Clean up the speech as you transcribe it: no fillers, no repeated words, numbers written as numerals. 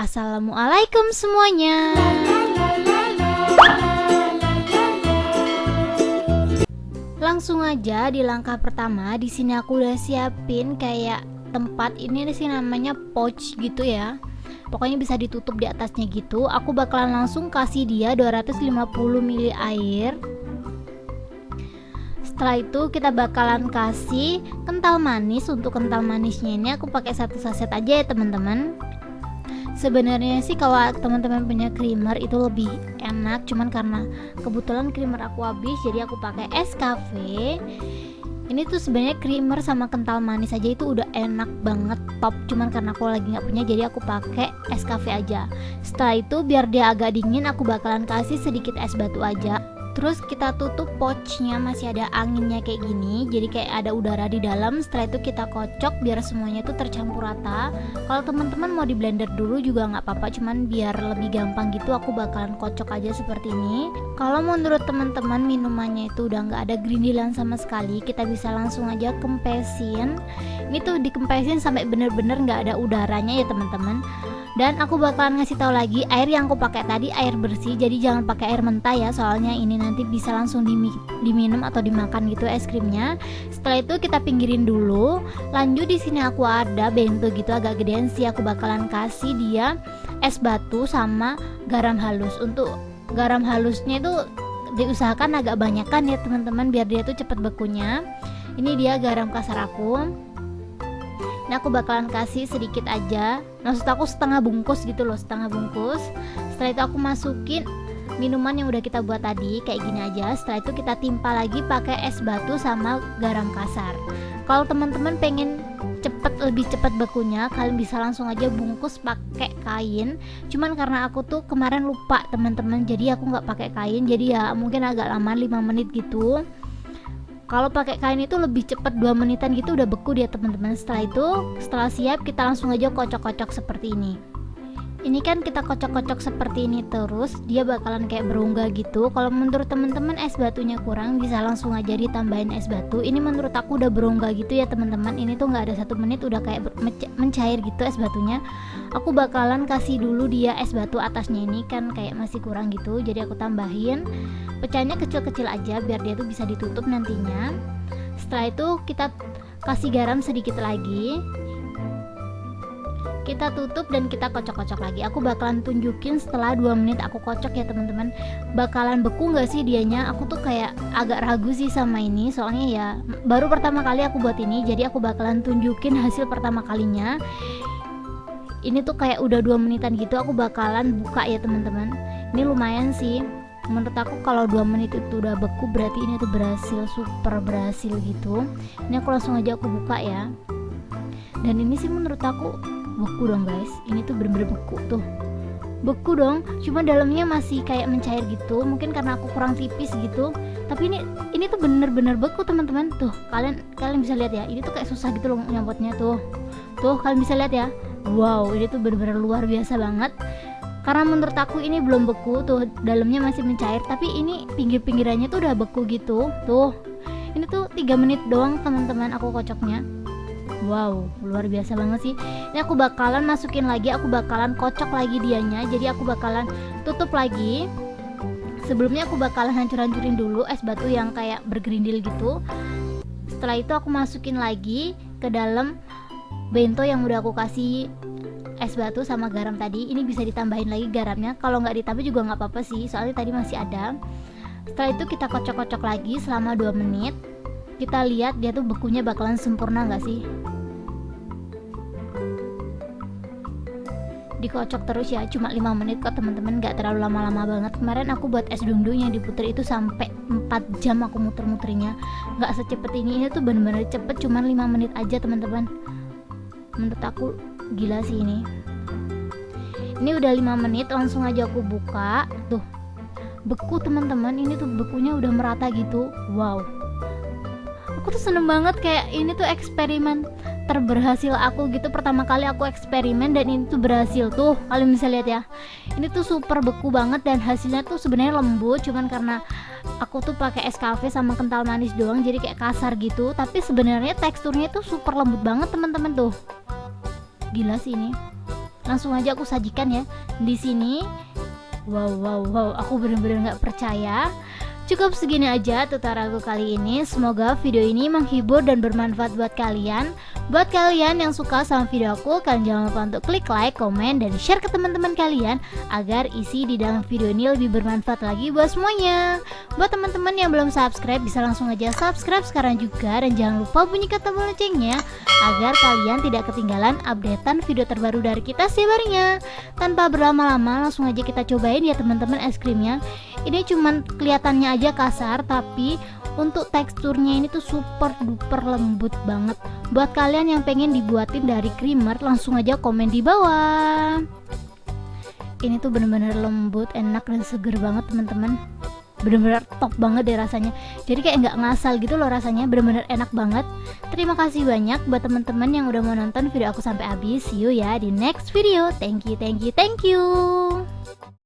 Assalamualaikum semuanya. Langsung aja di langkah pertama, di sini aku udah siapin kayak tempat ini sih namanya pouch gitu ya. Pokoknya bisa ditutup di atasnya gitu. Aku bakalan langsung kasih dia 250 ml air. Setelah itu kita bakalan kasih kental manis. Untuk kental manisnya ini aku pakai 1 saset aja ya teman-teman. Sebenarnya sih kalau teman-teman punya creamer itu lebih enak, cuman karena kebetulan creamer aku habis jadi aku pakai es cafe. Ini tuh sebenarnya creamer sama kental manis aja itu udah enak banget, top. Cuman karena aku lagi nggak punya jadi aku pakai es cafe aja. Setelah itu biar dia agak dingin aku bakalan kasih sedikit es batu aja. Terus kita tutup pouchnya, masih ada anginnya kayak gini, jadi kayak ada udara di dalam. Setelah itu kita kocok biar semuanya itu tercampur rata. Kalau teman-teman mau di blender dulu juga nggak apa-apa, cuman biar lebih gampang gitu aku bakalan kocok aja seperti ini. Kalau menurut teman-teman minumannya itu udah nggak ada gerindilan sama sekali, kita bisa langsung aja kempesin. Ini tuh dikempesin sampai bener-bener nggak ada udaranya ya teman-teman. Dan aku bakalan ngasih tahu lagi, air yang aku pakai tadi air bersih, jadi jangan pakai air mentah ya, soalnya ini nanti bisa langsung diminum atau dimakan gitu es krimnya. Setelah itu kita pinggirin dulu. Lanjut di sini aku ada bento gitu agak gedean sih, aku bakalan kasih dia es batu sama garam halus. Untuk garam halusnya itu diusahakan agak banyakan ya teman-teman biar dia tuh cepet bekunya. Ini dia garam kasar aku. Nah aku bakalan kasih sedikit aja, maksud aku setengah bungkus gitu loh, setengah bungkus. Setelah itu aku masukin minuman yang udah kita buat tadi kayak gini aja. Setelah itu kita timpa lagi pakai es batu sama garam kasar. Kalau teman-teman pengen lebih cepet bekunya, kalian bisa langsung aja bungkus pakai kain. Cuman karena aku tuh kemarin lupa teman-teman, jadi aku nggak pakai kain, jadi ya mungkin agak lama 5 menit gitu. Kalau pakai kain itu lebih cepat 2 menitan gitu udah beku dia teman-teman. Setelah itu, setelah siap kita langsung aja kocok-kocok seperti ini. Ini kan kita kocok-kocok seperti ini terus, dia bakalan kayak berunggah gitu. Kalau menurut teman-teman es batunya kurang, bisa langsung aja ditambahin es batu. Ini menurut aku udah berunggah gitu ya teman-teman. Ini tuh nggak ada 1 menit udah kayak mencair gitu es batunya. Aku bakalan kasih dulu dia es batu atasnya, ini kan kayak masih kurang gitu. Jadi aku tambahin, pecahnya kecil-kecil aja biar dia tuh bisa ditutup nantinya. Setelah itu kita kasih garam sedikit lagi. Kita tutup dan kita kocok-kocok lagi. Aku bakalan tunjukin setelah 2 menit aku kocok ya teman-teman, bakalan beku nggak sih dianya. Aku tuh kayak agak ragu sih sama ini, soalnya ya baru pertama kali aku buat ini, jadi aku bakalan tunjukin hasil pertama kalinya. Ini tuh kayak udah 2 menitan gitu, aku bakalan buka ya teman-teman. Ini lumayan sih menurut aku, kalau 2 menit itu udah beku berarti ini tuh berhasil, super berhasil gitu. Ini aku langsung aja aku buka ya. Dan ini sih menurut aku beku dong guys, ini tuh bener-bener beku tuh, beku dong, cuma dalamnya masih kayak mencair gitu, mungkin karena aku kurang tipis gitu. Tapi ini tuh bener-bener beku teman-teman. Tuh kalian bisa lihat ya, ini tuh kayak susah gitu loh nyambutnya tuh kalian bisa lihat ya. Wow, ini tuh bener-bener luar biasa banget. Karena menurut aku ini belum beku tuh, dalamnya masih mencair, tapi ini pinggir-pinggirannya tuh udah beku gitu. Tuh ini tuh 3 menit doang teman-teman aku kocoknya. Wow, luar biasa banget sih. Ini aku bakalan masukin lagi, aku bakalan kocok lagi dianya. Jadi aku bakalan tutup lagi. Sebelumnya aku bakalan hancur-hancurin dulu es batu yang kayak bergerindil gitu. Setelah itu aku masukin lagi ke dalam bento yang udah aku kasih es batu sama garam tadi. Ini bisa ditambahin lagi garamnya, kalau nggak ditambah juga nggak apa-apa sih, soalnya tadi masih ada. Setelah itu kita kocok-kocok lagi selama 2 menit. Kita lihat dia tuh bekunya bakalan sempurna nggak sih. Dikocok terus ya, cuma 5 menit kok teman-teman, nggak terlalu lama-lama banget. Kemarin aku buat es dungdung yang diputer itu sampai 4 jam aku muter-muternya, nggak secepat ini. Ini tuh bener-bener cepet, cuma 5 menit aja teman-teman. Menurut aku gila sih ini. Ini udah 5 menit, langsung aja aku buka. Tuh beku teman-teman, ini tuh bekunya udah merata gitu. Wow, aku tuh seneng banget, kayak ini tuh eksperimen terberhasil aku gitu. Pertama kali aku eksperimen dan ini tuh berhasil. Tuh kalian bisa lihat ya, ini tuh super beku banget dan hasilnya tuh sebenarnya lembut, cuman karena aku tuh pakai es cafe sama kental manis doang jadi kayak kasar gitu, tapi sebenarnya teksturnya tuh super lembut banget teman-teman. Tuh gila sih ini, langsung aja aku sajikan ya di sini. Wow, aku bener-bener nggak percaya. Cukup segini aja tutorial aku kali ini. Semoga video ini menghibur dan bermanfaat buat kalian. Buat kalian yang suka sama video aku, kalian jangan lupa untuk klik like, komen, dan share ke teman-teman kalian agar isi di dalam video ini lebih bermanfaat lagi buat semuanya. Buat teman-teman yang belum subscribe, bisa langsung aja subscribe sekarang juga. Dan jangan lupa bunyikan tombol loncengnya agar kalian tidak ketinggalan updatean video terbaru dari kita setiap harinya. Tanpa berlama-lama, langsung aja kita cobain ya teman-teman es krimnya. Ini cuman kelihatannya aja kasar, tapi untuk teksturnya ini tuh super duper lembut banget. Buat kalian yang pengen dibuatin dari creamer, langsung aja komen di bawah. Ini tuh bener-bener lembut, enak dan seger banget teman-teman. Bener-bener top banget deh rasanya. Jadi kayak nggak ngasal gitu loh rasanya, bener-bener enak banget. Terima kasih banyak buat teman-teman yang udah mau nonton video aku sampai habis. See you ya di next video. Thank you.